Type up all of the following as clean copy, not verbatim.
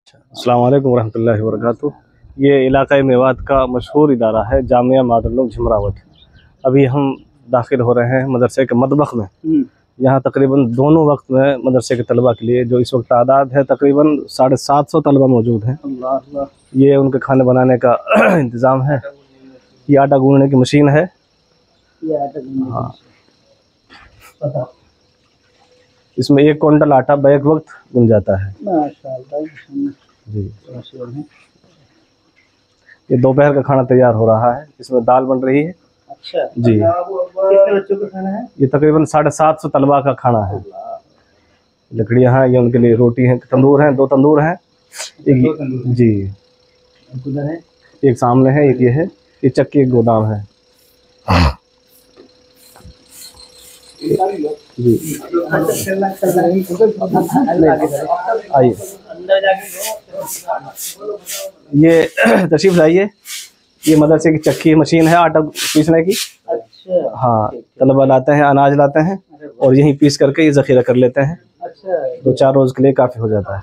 अस्सलाम वालेकुम वरहमतुल्लाहि वबरकातुहू। ये इलाक़ा मेवात का मशहूर इदारा है जामिया मादुल झमरावत। अभी हम दाखिल हो रहे हैं मदरसे के मतबख में। यहाँ तकरीबन दोनों वक्त में मदरसे के तलबा के लिए जो इस वक्त तादाद है तकरीबन 750 तलबा मौजूद हैं। ये उनके खाने बनाने का इंतज़ाम है। ये आटा गूंदने की मशीन है। हाँ, इसमें 1 क्विंटल आटा बैक वक्त गुन जाता है। जी, ये दोपहर का खाना तैयार हो रहा है। इसमें दाल बन रही है। अच्छा जी। कितने बच्चों का खाना है? ये तकरीबन 750 तलबा का खाना है। लकड़ियाँ हैं, ये उनके लिए रोटी हैं। तंदूर हैं, 2 तंदूर हैं। एक जी, एक सामने है, एक ये है। ये चक्की एक गोदाम है। जी आइए, ये तशरीफ लाइए। ये मदरसे की चक्की मशीन है आटा पीसने की। अच्छा। हाँ, तलबा लाते हैं, अनाज लाते हैं और यहीं पीस करके ये ज़ख़ीरा कर लेते हैं। अच्छा। 2-4 रोज़ के लिए काफ़ी हो जाता है।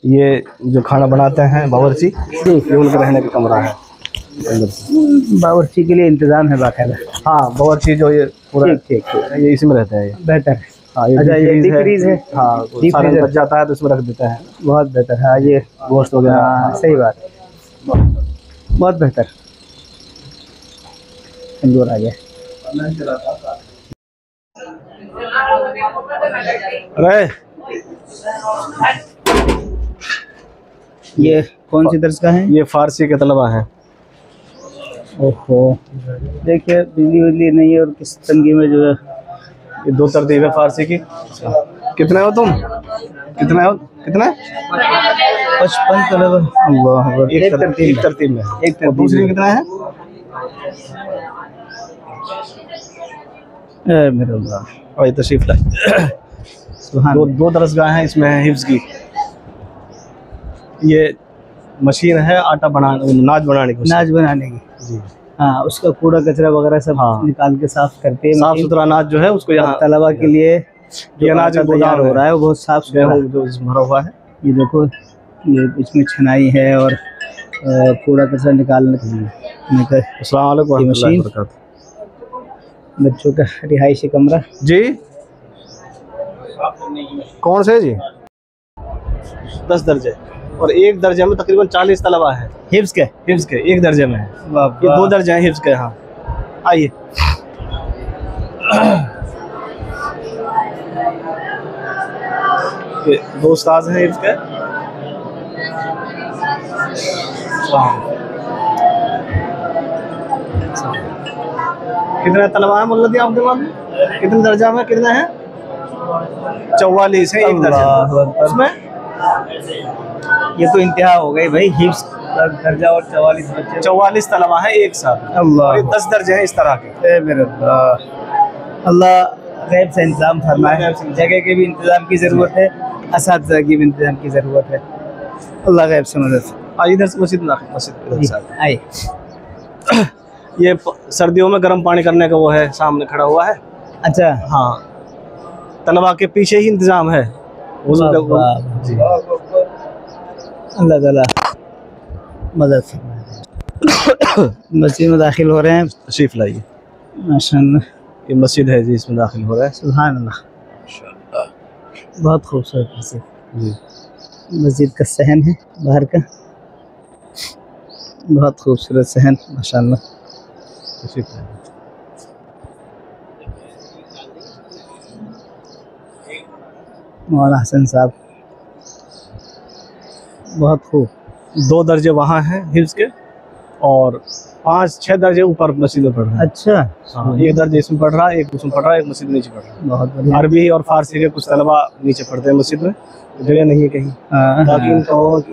ये जो खाना बनाते हैं बावर्ची, ये उनके रहने का कमरा है। बावर्ची के लिए इंतजाम है बाकायदा? हाँ, बावर्ची जो ये पूरा ठीक ये इसी में रहते हैं। ये बेहतर है। हाँ, अच्छा, ये डीप फ्रीज है। हाँ, सालन बच जाता है तो इसमें रख देते हैं। बहुत बेहतर है। हाँ, ये गोश्त वगैरह। हाँ, सही बात, बहुत बेहतर। तंदूर आ गया। अरे ये कौन सी दर्ज का है? ये फारसी के तलबा हैं। ओहो, देखिए बिजली विजली नहीं है और किस तंगी में जो है। ये 2 तरतीब है फारसी की। कितने हो तुम? कितने हो? कितने? 55 तलबा। अल्लाह, एक तरतीब में। एक और दूसरी कितना है? मेरे अल्लाह, और ये तशरीफ लाई। दो दरसगाह हैं इसमें है हिफ्ज़ की। ये मशीन है आटा बनाने, नाज बनाने की। जी हाँ, उसका कूड़ा कचरा वगैरह सब निकाल के साफ करते हैं। साफ सुथरा अनाज जो है उसको यहाँ तलबा के लिए ये अनाज तैयार हो रहा है, वो बहुत साफ सुथरा जो भरा हुआ है। ये देखो, ये इसमें छनाई है और कूड़ा कचरा निकालने की अस्सलाम वालेकुम मशीन। बच्चों का रिहायशी कमरा। जी, कौन से जी? 10 दर्जे और 1 दर्जे में तकरीबन 40 तलबा है। हिफ्ज़ के 1 दर्जे में है। ये 2 दर्जे हैं हिफ्ज़ के। हाँ, आइए। ये 2 उस्ताद हैं हिफ्ज़ के। कितने तलबा है मुल्ला दिया आपके पास? कितने दर्जा में कितने हैं? 44 है 1 दर्जा। उसमें ये तो इंतहा हो गई भाई। हिफ्ज़ का दर्जा और 44 बच्चे, 44 तलबा है एक साथ। अल्लाह, ये 10 दर्जे हैं इस तरह के। मेरे अल्लाह गैब से इंतजाम फरमाए। जगह के भी इंतजाम की ज़रूरत है, असातिज़ा की भी इंतजाम की ज़रूरत है। अल्लाह गैब से मदद। इधर से मस्जिद आइए। ये सर्दियों में गर्म पानी करने का वो है, सामने खड़ा हुआ है। अच्छा। हाँ, तलबा के पीछे ही इंतजाम है। जी, अल्लाह ताला मदद फरमाए। मस्जिद में दाखिल हो रहे हैं। तशरीफ लाइए। माशाअल्लाह, ये मस्जिद है जी, इसमें दाखिल हो रहा है। सुभान अल्लाह, बहुत खूबसूरत मस्जिद जी। मस्जिद का सहन है बाहर का, बहुत खूबसूरत सहन माशाअल्लाह। मौलाना हसन साहब, बहुत खूब। 2 दर्जे वहाँ हैं हिफ्ज़ के और 5-6 दर्जे ऊपर मस्जिद में पढ़ रहा है। अच्छा। हाँ, 1 दर्जे इसमें पढ़ रहा है, 1 उसमें पढ़ रहा है, 1 मस्जिद में नीचे पढ़ रहा है। बहुत बढ़िया। अरबी और फारसी के कुछ तलबा नीचे पढ़ते हैं मस्जिद में, जगह नहीं है कहीं, बाकी इन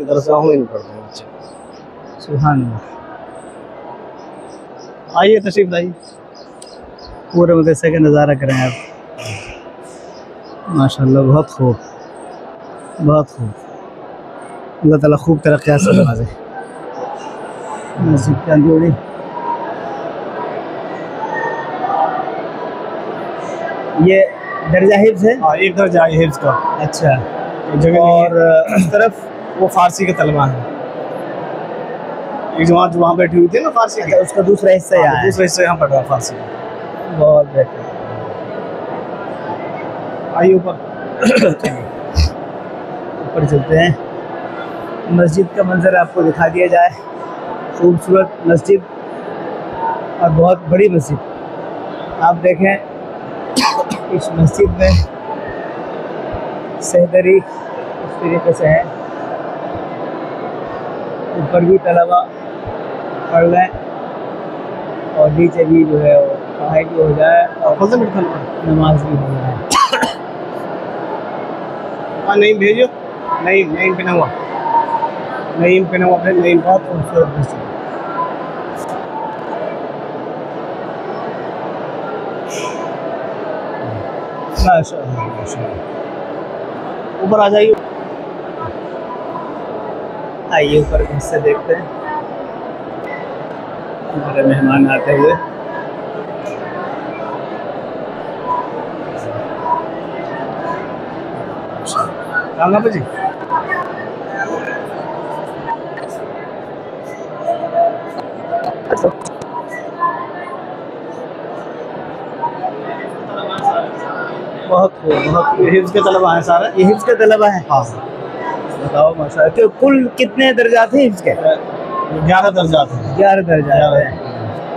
दरसगाहों में पढ़ते हैं बच्चे। सुभान अल्लाह। आइए, तशरीफ लाइए। पूरे मदरसे का नज़ारा करें आप। माशाअल्लाह, बहुत खूब, बहुत खूब। अल्लाह ताला खूब तरक्यात से नवाज़े। मस्जिद की जोड़ी। ये दर्जा हिफ्ज़ है? हाँ, एक दर्जा है हिफ्ज़ का। अच्छा। जगह और इस तरफ वो फारसी के तलबा है। एक जमात जो वहाँ बैठी हुई थी ना फारसी की, अच्छा, उसका दूसरा हिस्सा यहाँ है। दूसरा हिस्सा यहाँ पढ़ रहा है फारसी। बहुत बेहतर। आइए ऊपर। ऊपर चलते हैं, मस्जिद का मंजर आपको दिखा दिया जाए। खूबसूरत मस्जिद और बहुत बड़ी मस्जिद। आप देखें इस मस्जिद में सहदरी इस तरीके से है, ऊपर भी तलबा पढ़ रहे हैं और नीचे भी जो है वो पढ़ाई भी हो जाए और नमाज भी हो जाए। हाँ, नहीं भेजो, नहीं पहना हुआ, नहीं पहना हुआ, फिर नहीं। बहुत खूबसूरत मस्जिद। माशाअल्लाह माशाअल्लाह। ऊपर आ जाइए। आइए ऊपर का हिस्सा देखते हैं, हमारे मेहमान आते हुए। कहाँ पे जी? बहुत ये हिफ्ज़ के तलबा हैं सारे। ये हिफ्ज़ के तलबा है। हाँ, बताओ माशाअल्लाह। तो कुल कितने दर्जात हैं हिफ्ज़ के? 11 दर्जा थे। 11 दर्जात हैं।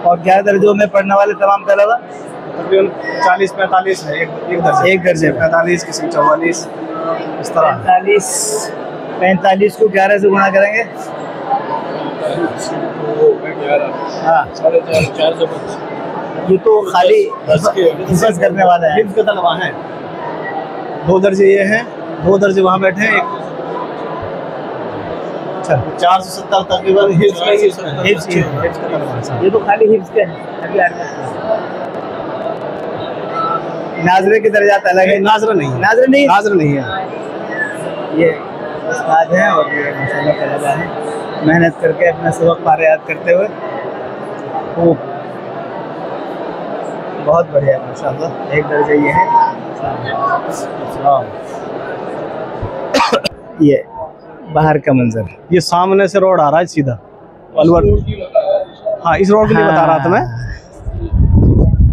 और 11 दर्जों में पढ़ने वाले तमाम तलबा तकरीबन 40-45 है एक दर्जे। एक दर्जे में 45, किसी में 44, इस तरह। 45 को 11 से गुणा करेंगे। हाँ, 450। ये तो खाली हिफ्ज़ करने वाला है। हिफ्ज़ के तलबा हैं। 2 दर्जे ये हैं, 2 दर्जे वहाँ बैठे हैं। अच्छा, 470 तकरीबन हिफ्ज़ के तलबा हैं। ये तो खाली हिफ्ज़ के हैं। नाज़रे के दर्जात अलग है। नाज़रा नहीं है। नाज़रे नहीं, नाज़रा नहीं है। ये उस्ताद हैं और ये माशाअल्लाह तलबा हैं, मेहनत करके अपना सबक पारे याद करते हुए। वो बहुत बढ़िया है माशाअल्लाह। एक दर्जा ये है। ये बाहर का मंजर, ये सामने से रोड आ रहा है सीधा अलवर। हाँ, इस रोड के लिए बता रहा था मैं।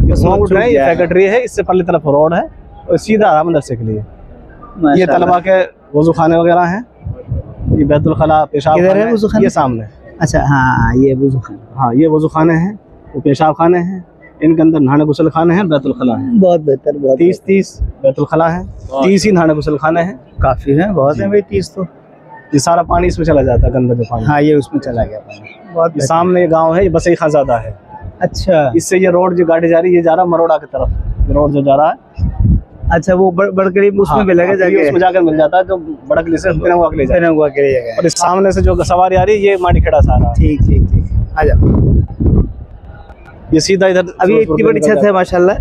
ये रोड है, ये फैक्ट्री है, इससे पहले तरफ रोड है और सीधा आ रहा मदरसे के लिए। ये तलबा के वजू खाने वगैरह हैं। ये बैतुल खला पेशाब किधर है खाने, वजू खाने? ये सामने। अच्छा, हाँ ये वजू खाना। हाँ, ये वजू खाने हैं, वो पेशाब खाने हैं। इनके अंदर नहाने गुसल खाने हैं, बैतुल खला है। बहुत बेहतर। बहुत 30 बैतुल खला है, 30 ही नहाने गुसल खाने हैं। काफ़ी है, बहुत है भाई 30 तो। ये सारा पानी इसमें चला जाता है, गंदा जो पानी। हाँ, ये उसमें चला गया पानी। बहुत ये सामने गांव है, ये बसई खाजादा है। अच्छा, इससे ये रोड जो गाड़ी जा रही है, ये जा रहा है मरोड़ा की तरफ। ये रोड जो जा रहा है, अच्छा वो बड़करीब उसमें भी लगे जाके, उसमें जाकर मिल जाता है जो बड़कली से पिना हुआ के लिए जाता है। पिना हुआ के लिए जगह है। और इस सामने से जो सवारी आ रही है, ये माटी खेड़ा सारा। ठीक ठीक ठीक, आ जाओ। ये सीधा इधर। अभी इतनी बड़ी छत है माशाल्लाह,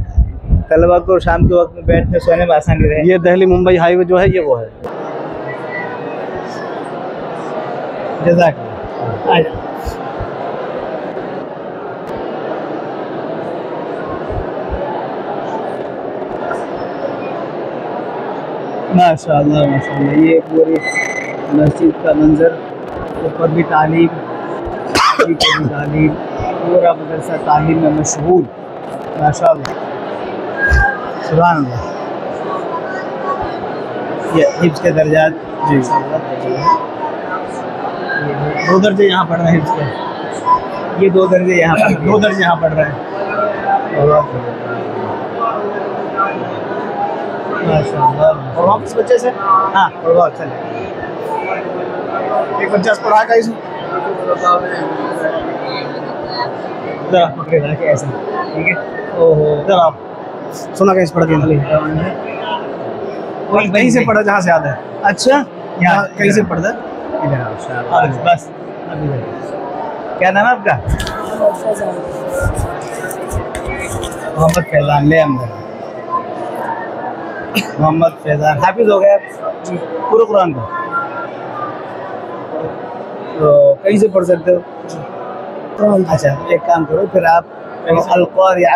तलबा को शाम के वक्त में बैठने सोने में आसानी रहे। ये दिल्ली मुंबई हाईवे जो है, ये वो है। जज़ाकल्लाह। आ जाओ। माशाअल्लाह माशाअल्लाह। ये पूरी मस्जिद का मंजर, ऊपर भी तालीम, नीचे भी तालीम, पूरा मदरसा तालीम में मशगूल। माशाअल्लाह, सुभान अल्लाह। ये हिफ्ज़ के दर्जात जी, 2 दर्जे यहाँ पढ़ रहे हैं हिफ्ज़ के। ये 2 दर्जे यहाँ पर 2 दर्जे यहाँ पढ़ रहे हैं। माशाअल्लाह। और वहाँ किस बच्चे से? हाँ, और बहुत चले। एक बच्चा से पढ़ा का इसमें पकड़े रखे ऐसे, ठीक है। ओहो, इधर आप सुना कहीं से पढ़ दिया? वही कहीं से पढ़ा जहाँ से याद है। अच्छा, यहाँ कहीं से पढ़ा? इधर आओ, शाबाश, बस अभी इधर। क्या नाम है आपका? मोहम्मद फैज़ान। ले अंदर। मोहम्मद फैज़ान हाफिज़ हो गए आप पूरे कुरान का? तो कहीं से पढ़ सकते हो? अच्छा, एक काम करो फिर आप, अल-क़ारिअह,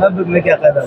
मब में क्या कहता है?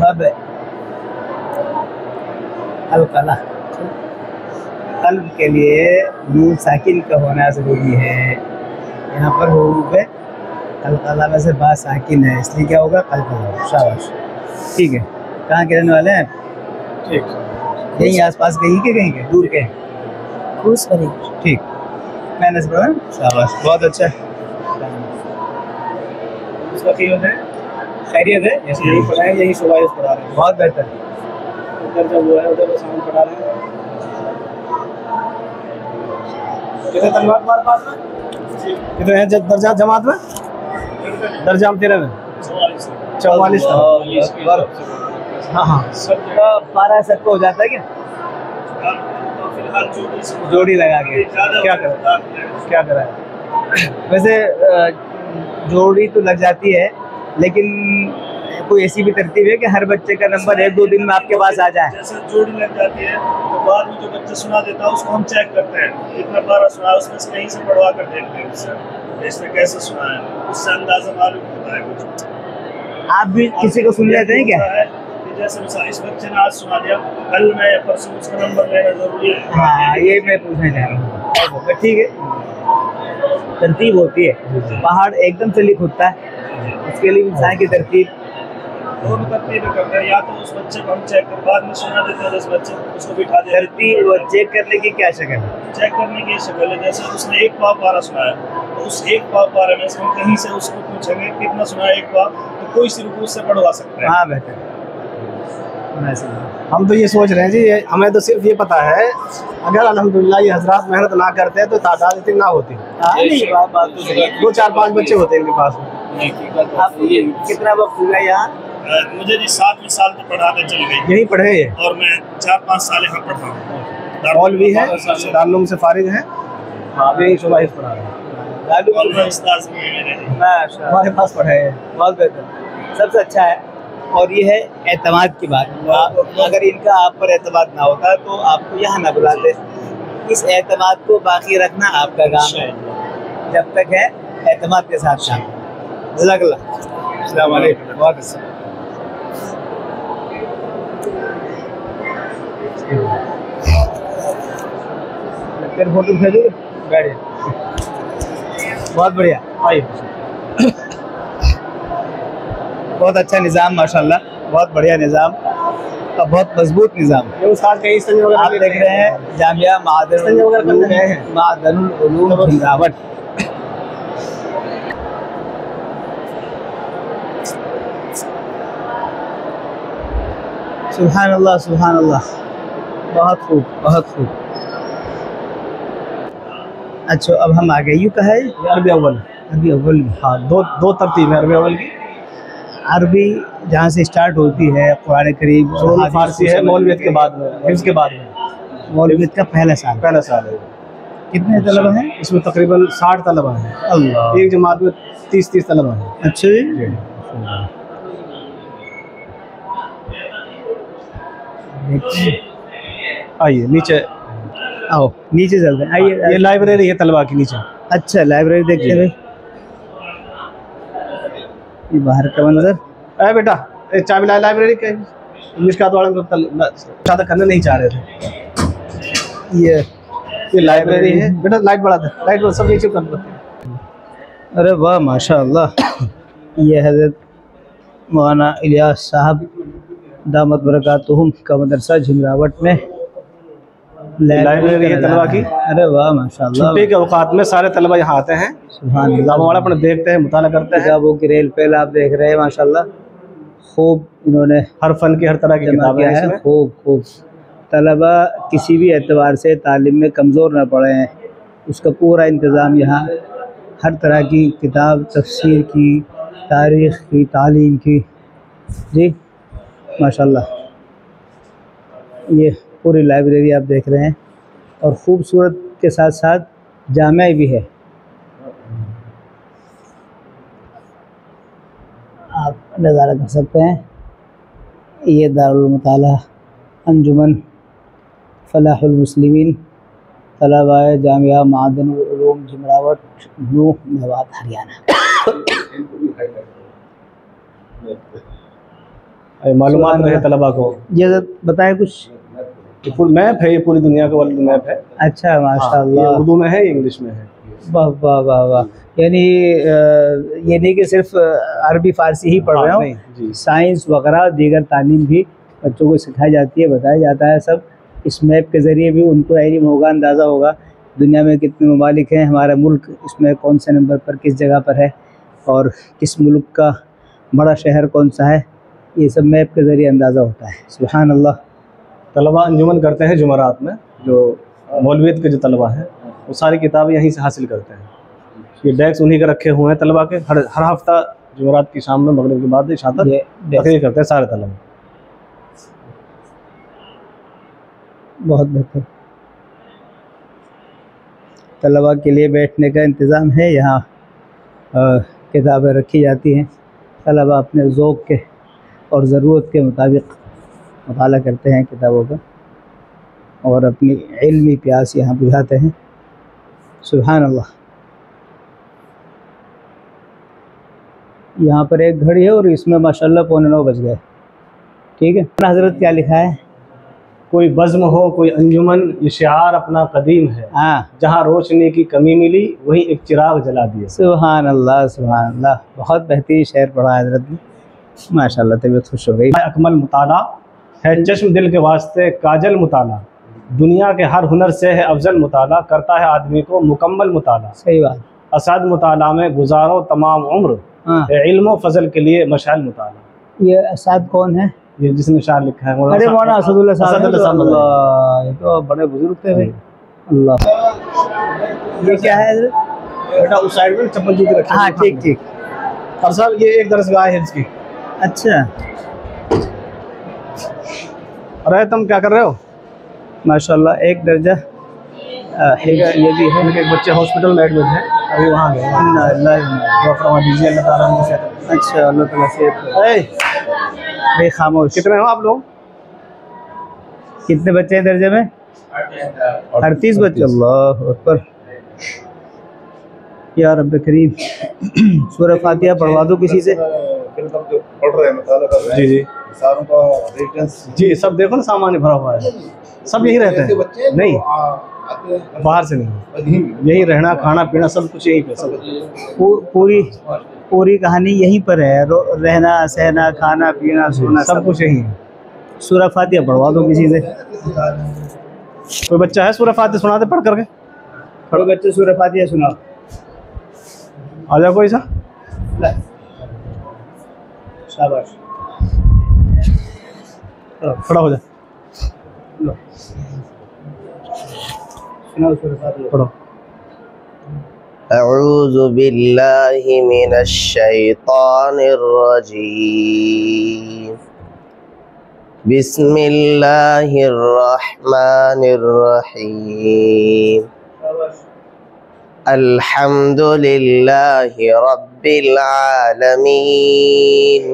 मब अलकला, कल्ब के लिए नून साकिन का होना जरूरी है। यहाँ पर हुरूफ है अलकला में से बा साकिन है, इसलिए क्या होगा? कल्कला। शाबाश, ठीक है। कहाँ के रहने वाले हैं? ठीक, यहीं आसपास कहीं के दूर के? घूस भरी। ठीक, मैंने पढ़ा। शाबाश, बहुत अच्छा है। उसका खैरियत है, खैरियत है। यही पढ़ा है, यही सुबह पढ़ा रहे हैं। बहुत बेहतर। उधर जब वो है उधर वो सामान पढ़ा रहे हैं। कितने तलवार हमारे पास में? कितने हैं दर्जा जमात में? दर्जा तेरे में 44। हाँ हाँ, सबका 12 सबको हो जाता है क्या? जोड़ी लगा के क्या करा है? वैसे जोड़ी तो लग जाती है, लेकिन कोई ऐसी भी तरतीब है कि हर बच्चे का नंबर 1-2 दिन में आपके पास आ जाए? जैसे जोड़ी लग जाती है तो बाद में जो बच्चा सुना देता है उसको हम चेक करते हैं, कितना बार सुना उसमें से कहीं से पढ़वा कर देखते हैं उससे इसने कैसे सुना है, उससे अंदाजा मालूम होता है कुछ। आप भी किसी को सुन लेते हैं क्या? जैसे इस बच्चे ने आज सुना दिया, कल में या परसों उसका नंबर लेना जरूरी है। हाँ, ये मैं पूछना चाह रहा हूँ। ठीक है, तरतीब होती है, पहाड़ एकदम से लिख होता है, उसके लिए इंसान की तरतीब दोनों तरतीबें करते हैं। या तो उस बच्चे को हम चेक कर बाद में सुना देते हैं, उस बच्चे उसको बिठा देते हैं। तरतीब चेक करने की क्या शक्ल है? चेक करने की शक्ल है, जैसे उसने एक पाव पारा सुनाया तो उस एक पाव पारे में से हम कहीं से उसको पूछेंगे कितना सुना एक पाव, तो कोई सी रुकू उससे पढ़वा सकते हैं। हाँ, बेहतर। हम तो ये सोच रहे हैं जी, हमें तो सिर्फ ये पता है अगर अल्हम्दुलिल्लाह ये हजरात मेहनत ना करते तो तादाद इतनी ना होती। बात तो सही है। 2-4-5 बच्चे होते हैं इनके पास में। आप कितना वक्त हुआ यहाँ? मुझे जी 7वें साल तो पढ़ाने चल गई यही पढ़े हैं ये, और मैं 4-5 साल यहाँ पढ़ा हूँ। मौलवी है, दारुल से फारिग है, यही सुबह पढ़ा रहे हैं। और मैं उस्ताद भी हैं मेरे। हमारे पास पढ़े हैं, बहुत बेहतर, सबसे अच्छा है। और ये है एतमाद की बात। अगर इनका आप पर एतमाद ना होता तो आपको यहाँ ना बुलाते। इस एतमाद को बाकी रखना आपका काम है, जब तक है एतमाद के साथ काम। जज़ाकल्लाह। अस्सलाम वालेकुम। बहुत अच्छा। फोटो भेजो, बैठिए। बहुत बढ़िया, आइए। बहुत अच्छा निज़ाम, माशाल्लाह, बहुत बढ़िया निज़ाम और बहुत मजबूत निज़ाम। आप देख रहे हैं जामिया मादनुल उलूम झिंगरावट। सुभान अल्लाह, सुभान अल्लाह, बहुत खूब, बहुत खूब। अच्छा, अब हम आ गए। यूँ कहा है अरबी अव्वल। अरबी अव्वल में, हाँ, दो तरतीब है अरबी अव्वल की। अरबी जहाँ से स्टार्ट होती है कुरान करीम, फारसी है मौलवियत के बाद में, हिफ्ज़ के बाद में। मौलवियत का पहला साल है। कितने तलबा हैं इसमें? तकरीबन 60 तलबा हैं। अल्लाह, एक जमात में 30 तलबा हैं। अच्छा जी। आइए नीचे आओ, नीचे चलते हैं। आइए, ये लाइब्रेरी है तलबा की नीचे। अच्छा, लाइब्रेरी देखते हैं। ये बाहर का मंजर। अरे बेटा, चाबी लाइब्रेरी के मिशकात वाले को ज़्यादा करना नहीं चाह रहे थे। ये लाइब्रेरी है बेटा। लाइट बढ़ा दे, लाइट सब नीचे कर दो। अरे वाह, माशाअल्लाह। ये हज़रत मौलाना इलियास साहब दामत बरकातुहुम का मदरसा झिंगरावट में लाइब्रेरी है तलबा की। अरे वाह, माशाअल्लाह। छुट्टी के औकात में सारे तलबा यहाँ आते हैं, सुभान अल्लाह, अपने देखते हैं, मुताला करते हैं। किताबों की रेल पेल आप देख रहे हैं, माशाअल्लाह। खूब इन्होंने हर फन की हर तरह की किताबें हैं इसमें। खूब खूब। तलबा किसी भी एतबार से तालीम में कमज़ोर ना पड़े हैं, उसका पूरा इंतज़ाम यहाँ, हर तरह की किताब, तफसीर की, तारीख़ की, तालीम की। जी माशाल्लाह, ये पूरी लाइब्रेरी आप देख रहे हैं और ख़ूबसूरत के साथ साथ जामिया भी है। आप नज़ारा कर सकते हैं। ये दारुल मुताला अंजुमन फलाहुल मुस्लिमीन तलबाए जामिया मादनुल उलूम झुमरावट न्यू मेवात हरियाणा। मालूमात रहे तलबा को। ये बताएं कुछ। ये फुल मैप है, ये पूरी दुनिया का वर्ल्ड मैप है। अच्छा माशाल्लाह। ये उर्दू में है, इंग्लिश में है। वाह वाह वाह वाह। यानी ये नहीं कि सिर्फ अरबी फ़ारसी ही पढ़ रहे हो, जी। साइंस वगैरह दीगर तालीम भी बच्चों को सिखाई जाती है, बताया जाता है सब। इस मैप के ज़रिए भी उनको इल्म होगा, अंदाज़ा होगा दुनिया में कितने ममालिक हैं, हमारा मुल्क इसमें कौन से नंबर पर, किस जगह पर है और किस मुल्क का बड़ा शहर कौन सा है, ये सब मैप के ज़रिए अंदाज़ा होता है। सुभान अल्लाह। तलबा अंजुमन करते हैं जुमरात में, जो मौलवियत के जो तलबा हैं वो सारी किताबें यहीं से हासिल करते हैं। ये डेस्क उन्हीं के रखे हुए हैं तलबा के। हर हफ्ता जुमरात की शाम में मगरिब के बाद इशा तक तकरीर करते हैं सारे तलबा। बहुत बेहतर। तलबा के लिए बैठने का इंतज़ाम है यहाँ, किताबें रखी जाती हैं। तलबा अपने ज़ौक़ के और ज़रूरत के मुताबिक मुताला करते हैं किताबों का और अपनी इल्मी प्यास यहाँ बुझाते हैं। सुभान अल्लाह। यहाँ पर एक घड़ी है और इसमें माशाल्लाह 8:45 बज गए। ठीक है, हज़रत क्या लिखा है? कोई बज़्म हो, कोई अंजुमन, ये शिआर अपना कदीम है। हाँ, जहाँ रोशनी की कमी मिली वहीं एक चिराग जला दिया। सुभान अल्लाह सुभान अल्लाह। बहुत बेहतरीन शेर पढ़ा है हज़रत ने, माशाल्लाह, तबीयत खुश हो गई। अकमल मुताला है चश्म दिल के वास्ते काजल मुताला, दुनिया के हर हुनर से है अफजल मुताला, करता है आदमी को मुकम्मल मुताला। सही बात। असद मुताला में गुजारो तमाम उम्र, हाँ, इल्म फजल के लिए मशाल मुताला। ये असाद कौन है? ये जिसने शार लिखा है अरे मौलाना असदुल्लाह साहब। असदुल्लाह साहब। अल्लाह, ये तो बड़े बुजुर्ग थे भाई। अल्लाह, ये क्या है हज़रत? बेटा उस साइड में चप्पल जूते रखे। हाँ ठीक ठीक। और साहब ये एक दरसगाह है इसकी। अच्छा, अरे तुम क्या कर रहे हो? माशाल्लाह, एक दर्जा ये भी है। एक बच्चे हॉस्पिटल में एडमिट है, अभी वहाँ गए। दुआ फरमा दीजिए अल्लाह ताला उनको सेहत। अच्छा, अल्लाह ताला सेहत। भाई खामोश। कितने हो आप लोग? कितने बच्चे हैं दर्जे में? 38 बच्चे। अल्लाह अकबर। या रब्बे करीम, सूरह फातिहा पढ़वा दो किसी से। पढ़ रहे हैं जी जी सारों का रेफरेंस। जी, सब देखो ना सामान भरा हुआ है, सब यही रहते हैं। नहीं, बाहर से नहीं, यही रहना खाना पीना सब कुछ यहीं पे। सब पूरी कहानी यहीं पर है, रहना सहना खाना पीना सोना सब कुछ यहीं है। सूरह फातिहा पढ़वा दो किसी से। कोई बच्चा है सूरह फातिहा सुना दे पढ़ करके। कोई बच्चे सूरह फातिहा सुनाओ। आ जाओ कोई सा। शाबाश, खड़ा हो जा, सुनाओ सूरह फातिहा। पढ़ो। अऊज़ु बिल्लाहि मिनश शैतानिर रजीम। बिस्मिल्लाहिर रहमानिर रहीम। अल्हम्दुलिल्लाहि रब्बिल आलमीन,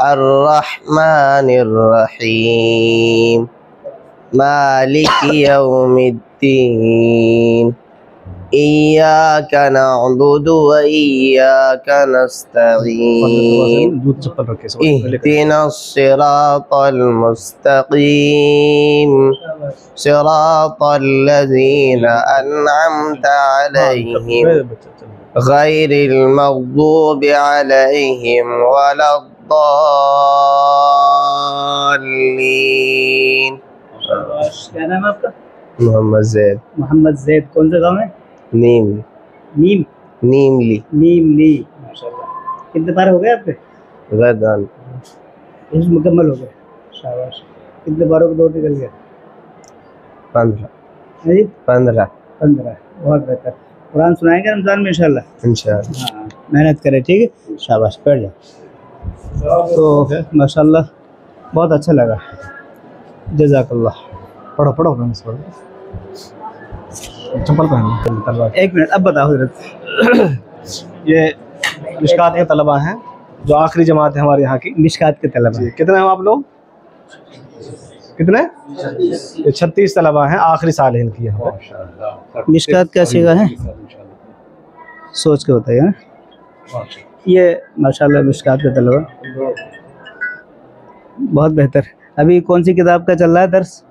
अर्रहमानिर रहीम, मालिकि यौमिद्दीन, इय्याका नअबुदु व इय्याका नस्तईन, इहदिनस सिरातल मुस्तकीम, सिरातल लज़ीना अन्अमता अलैहिम, गैरिल मग़दूबि अलैहिम वलद्दाल्लीन। क्या नाम है आपका? मोहम्मद ज़ैद। मोहम्मद ज़ैद। कौन सा गाँव है? नीमली। नीमली। माशाल्लाह। कितने पारे हो गए आपके? गर्दान। मुकम्मल हो गए। शाबाश। कितने बारों के दौर निकल गए? 15 जी 15 15। बहुत बेहतर। कुरान सुनाएंगे रमज़ान में इंशाल्लाह। इंशाल्लाह। हाँ, मेहनत करें, ठीक है। शाबाश, बैठ जाओ। तो माशाल्लाह बहुत अच्छा लगा। जज़ाकल्लाह। पढ़ो पढ़ो चप्पल पहन। एक मिनट, अब बताओ हज़रत। ये मिशकात के तलबा हैं जो आखिरी जमात है हमारे यहाँ की। मिशकात के तलबा। जी, कितने हो आप लोग? कितने? ये 36 तलबा हैं, आखिरी साल है इनकी यहाँ पे। मिशकात क्या सीखा है? सोच के बताइए ना। ये माशाल्लाह मिशकात के तलबा, बहुत बेहतर। अभी कौन सी किताब का चल रहा है दर्स?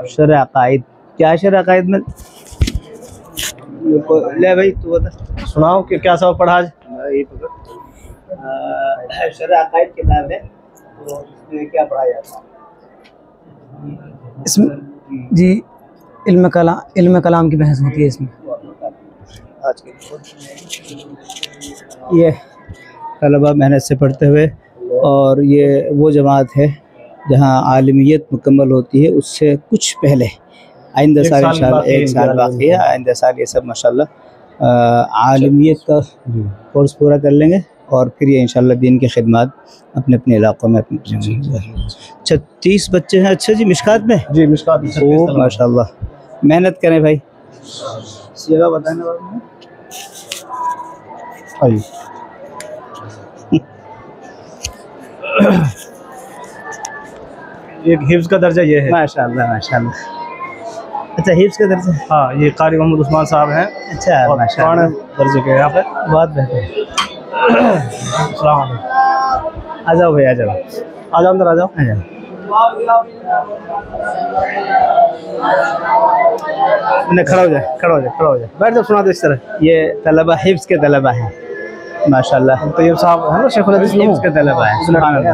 शरअ अक़ाइद। क्या शरअ अक़ाइद में? ले भाई तू बता, सुनाओ कि क्या सबक पढ़ा आज? शरअ अक़ाइद किताब है, तो इसमें क्या पढ़ाया जाता है? इसमें जी इल्म कलाम की बहस होती है इसमें। आज के ये तलबा मेहनत से पढ़ते हुए, और ये वो जमात है जहाँ आलमियत मुकम्मल होती है उससे कुछ पहले। आइंदा साल इंशाल्लाह 1 साल बाकी है। आइंदा साल ये सब माशाल्लाह आलमियत का कोर्स पूरा कर लेंगे, और फिर ये इंशाल्लाह दीन की खिदमत अपने अपने इलाक़ों में अपने 36 बच्चे हैं। अच्छा जी, मिशकात में? जी मिशकात में। ओ माशाल्लाह, मेहनत करें भाई। सीगा बताने वाला हूँ। एक हिफ्ज़ का दर्जा ये है। माशाल्लाह माशाल्लाह। अच्छा, हिफ्ज़ का दर्जा। हाँ, ये कारी मोहम्मद उस्मान साहब हैं। अच्छा, और माशाल्लाह, पुराने दर्जे के यहाँ पे। बहुत बेहतर। अस्सलाम वालेकुम। आ जाओ भाई, आ जाओ, आ जाओ अंदर, आ जाओ। आ जाओ। नहीं, खड़ा हो जाए, खड़ा हो जाए, खड़ा हो जाए, बैठ जाओ, सुना दो इस तरह। ये तलबा हिफ्ज़ के तलबा हैं माशाल्लाह। तैयब साहब है ना, शेखुल हदीस हिफ्ज़ के तलबा हैं। सुभान अल्लाह।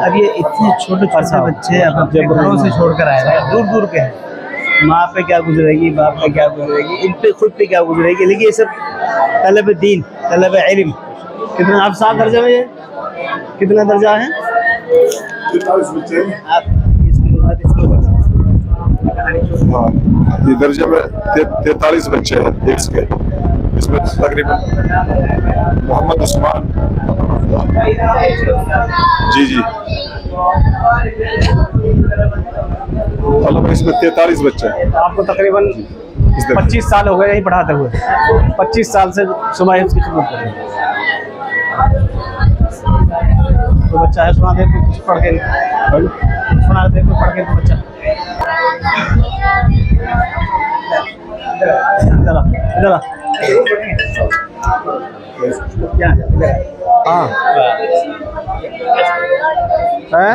अब ये इतने छोटे छोटे बच्चे अब अपने घरों से छोड़ कर आए हैं, दूर दूर के हैं। माँ पे क्या गुजरेगी, बाप पे क्या गुजरेगी, इन पे खुद पे क्या गुजरेगी, लेकिन ये सब तलब दीन, तलब इल्म। कितने आप 7 दर्जे में? ये कितना दर्जा है? 43 बच्चे हैं। आप इसको हाँ, ये दर्जे में 43 बच्चे हैं हिफ्ज़ के। इसमें तकरीबन मोहम्मद उस्मान, जी मतलब इसमें 43 बच्चे हैं। आपको तकरीबन 25 साल हो गए यही पढ़ाते हुए। 25 साल से सुबह हिफ्ज़ की खिदमत कर रहे हैं। तो बच्चा है, सुना दे कुछ पढ़ के, सुना दे कुछ पढ़ के तो बच्चा। इधर आ, इधर आ। हाँ हैं?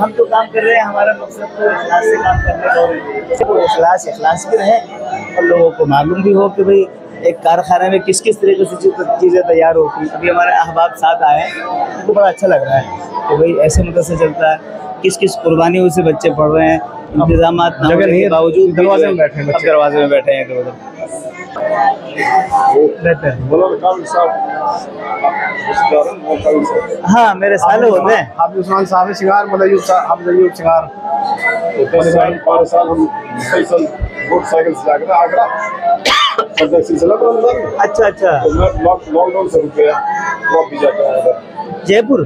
हम तो काम कर रहे हैं, हमारा मकसद तो इखलास से काम करने का, और इखलास भी रहे और लोगों को मालूम भी हो कि भाई एक कारखाने में किस किस तरीके से चीज़ें तैयार होती हैं। अभी हमारे अहबाब साथ आए हैं, उनको बड़ा अच्छा लग रहा है कि भाई ऐसे मदरसे चलता है, किस किस कुर्बानियों से बच्चे पढ़ रहे हैं, इंतजाम ना होने के बावजूद दरवाजे में बैठे हैं, दरवाजे में बैठे हैं इधर उधर। बेहतर। हाँ, मेरे साले होते हैं। हाफिज़ उस्मान साहब शिगार, मलयूब शिगार। पाँच साल हम स्पेशल मोटरसाइकिल से जाकर आगरा सिलसिला। अच्छा अच्छा, तो मैं लॉकडाउन से रुक गया, ड्रॉप भी जाता है। जयपुर,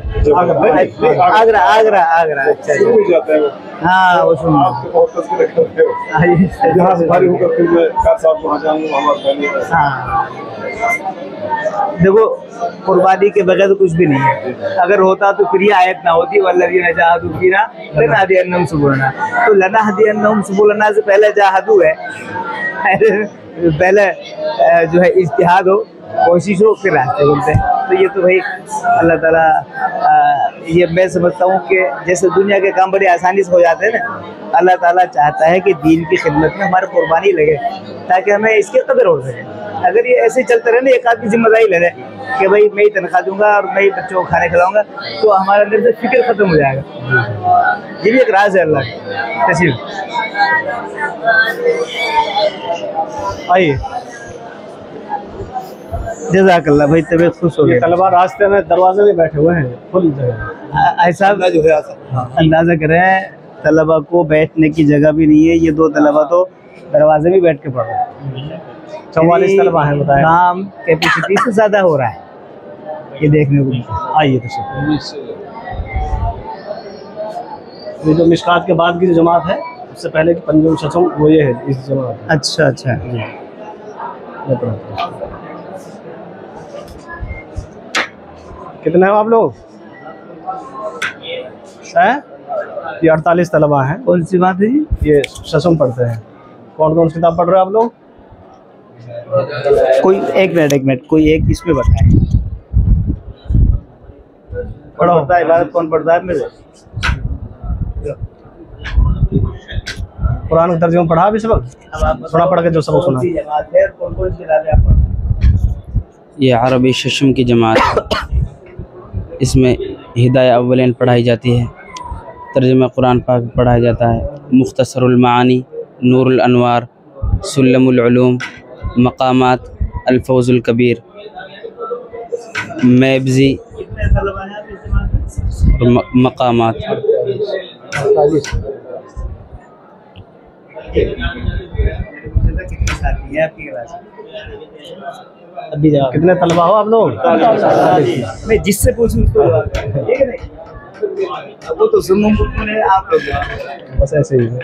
आगरा आगरा आगरा। अच्छा शुरू में जाता है वो। हाँ वो सुन आपको बहुत तस्वीर रखते हो जहाँ से भारी होकर फिर मैं कार साहब वहाँ जाऊँगा हमारे फैमिली। हाँ देखो कुर्बानी के बगैर तो कुछ भी नहीं है। अगर होता तो फिर ये आयत ना होती वल्लज़ीना जाहदू फीना लनहदियन्नहुम सुबुलना। तो लनहदियन्नहुम सुबुलना से पहले जाहदू है, पहले जो है इज्तिहाद हो, कोशिश हो, फिर रास्ते बोलते हैं। तो ये तो भाई अल्लाह ताला ये मैं समझता हूँ कि जैसे दुनिया के काम बड़ी आसानी से हो जाते हैं ना, अल्लाह ताला चाहता है कि दीन की खिदमत में हमारी कुर्बानी लगे ताकि हमें इसकी कदर हो सके। अगर ये ऐसे चलते रहे ना, एक आदमी जिम्मेदारी ले रहे कि भाई मैं ही तनख्वाह दूंगा और मैं ही बच्चों को खाने खिलाऊंगा, तो हमारे अंदर से फिक्र खत्म हो जाएगा। ये भी एक राज है अल्लाह की। तशरीफ आइए। जज़ाकल्लाह भाई, तबीयत खुश हो गई। तलबा रास्ते में दरवाजे में बैठे हुए हैं, फुल जगह। ऐसा जो है अंदाजा करें, तलबा को बैठने की जगह भी नहीं है। ये दो तलबा तो दरवाजे में बैठ के पढ़ रहे हैं। 44 तलबा है बताया। काम कैपेसिटी से ज़्यादा हो रहा है, ये देखने को मिलता है। आइए तो ये जो मिशकात के बाद की जो जमात है, उससे पहले की पंजुम शशम वो ये है इस जमात। अच्छा अच्छा। कितने हो आप लोग? हैं? ये 48 तलबा हैं। कौन सी बात है जी? ये शशम पढ़ते हैं। कौन कौन सी किताब पढ़ रहे हो आप लोग? कोई एक मिनट कोई एक इसमें बताए। पढ़ो। पढ़ता है इबादत कौन पढ़ता है मेरे? कुरान का तर्जुमा पढ़ा अभी सबक? थोड़ा पढ़ के जो सबक सुना। जमात है, कौन कौन सी किताबें आप पढ़ते हैं? ये अरबी शशम की जमात, इसमें हिदाया अव्वलैन पढ़ाई जाती है, तर्जुमा कुरान पाक पढ़ाया जाता है, मुख्तसरुल मानी, नूरुल अनवार, सुल्लमुल उलूम, मकामात, अल-फौजुल कबीर, मैबजी और मकामात। अभी जवाब कितने तलबा हो आप लोग? मैं जिससे पूछूं तो ठीक है नहीं, वो तो सुनो मुझे आप लोग बस ऐसे ही है।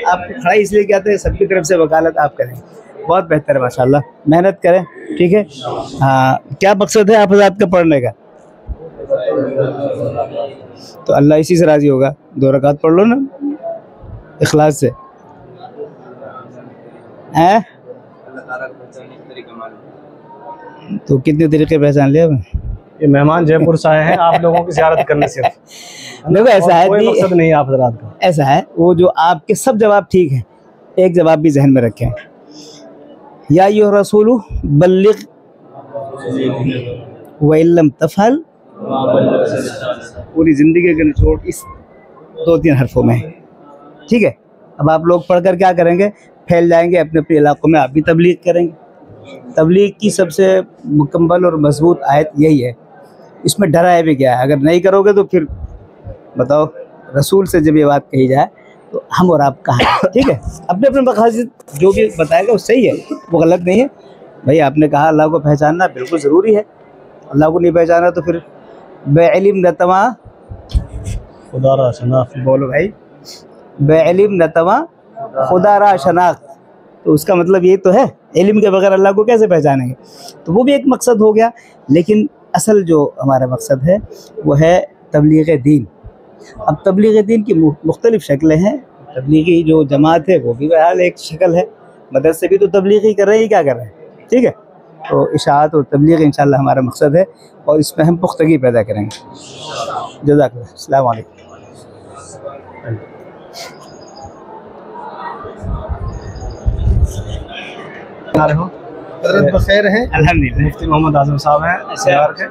आप खड़ा इसलिए कहते हैं, सबकी तरफ से वकालत आप करें, बहुत बेहतर है माशाल्लाह, मेहनत करें, ठीक है। हाँ, क्या मकसद है आप हज़रात का पढ़ने का? तो अल्लाह इसी से राज़ी होगा। 2 रकात पढ़ लो ना इखलास से, हैं? तो कितने तरीके पहचान लिया? ये मेहमान जयपुर से आए हैं आप लोगों की ज़ियारत करने सिर्फ। देखो ऐसा है, कोई मकसद नहीं है आप हज़रात का। ऐसा है, वो जो आपके सब जवाब ठीक हैं, एक जवाब भी जहन में रखें। या यो रसूलु बल्लिग व इल्लम तफअल, पूरी जिंदगी का निचोड़ इस 2-3 हरफों में है, ठीक है। अब आप लोग पढ़कर क्या करेंगे? फैल जाएंगे अपने अपने इलाकों में, आप भी तबलीग करेंगे। तबलीग की सबसे मुकम्मल और मजबूत आयत यही है। इसमें डराया भी गया है, अगर नहीं करोगे तो फिर बताओ, रसूल से जब ये बात कही जाए तो हम और आप कहाँ हैं, ठीक है। अपने अपने मकासद जो भी बताएगा वो सही है, वो गलत नहीं है। भाई आपने कहा अल्लाह को पहचानना बिल्कुल ज़रूरी है, अल्लाह को नहीं पहचाना तो फिर बेइल्म नतवा खुदारा शनाख्त। बोलो भाई, बेइल्म नतवा खुदारा शनाख्त, तो उसका मतलब ये तो है, इल्म के बगैर अल्लाह को कैसे पहचानेंगे? तो वो भी एक मकसद हो गया। लेकिन असल जो हमारा मकसद है वो है तबलीग दीन। अब तबलीग दीन की मुख्तलिफ शक्लें हैं। तबलीगी जो जमात है वो भी बहरहाल एक शक्ल है, मदरसे भी तो तबलीग ही कर रहे हैं, क्या कर रहे हैं, ठीक है। तो इशाअत और तबलीग इंशाअल्लाह हमारा मकसद है और इसमें हम पुख्तगी पैदा करेंगे। जज़ाकल्लाह। अस्सलामु अलैकुम। आ रहे हो? बखैर हैं अल्हम्दुलिल्लाह। मुफ्ती मोहम्मद आजम साहब हैं शहर के,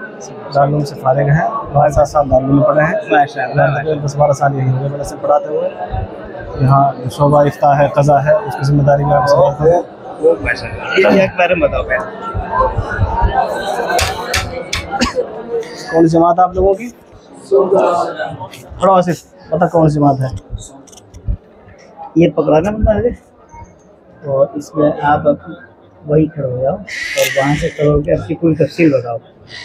दारुल से फारिग हैं, हमारे साथ साथ दारुल में पढ़े हैं माशाअल्लाह। 10-12 साल यही हो गए मदरसे पढ़ाते हुए। यहाँ शोबा इफ्ता है, कज़ा है, उसकी जिम्मेदारी में आप संभालते हैं। ये एक बारे में बताओ पहले, कौन सी जमात आप लोगों की? थोड़ा सिर्फ पता कौन सी जमात है? ये पकड़ाना बंदा है और इसमें आप वही खड़े हो जाओ और वहाँ से करो कि आपकी पूरी तफसील बताओ,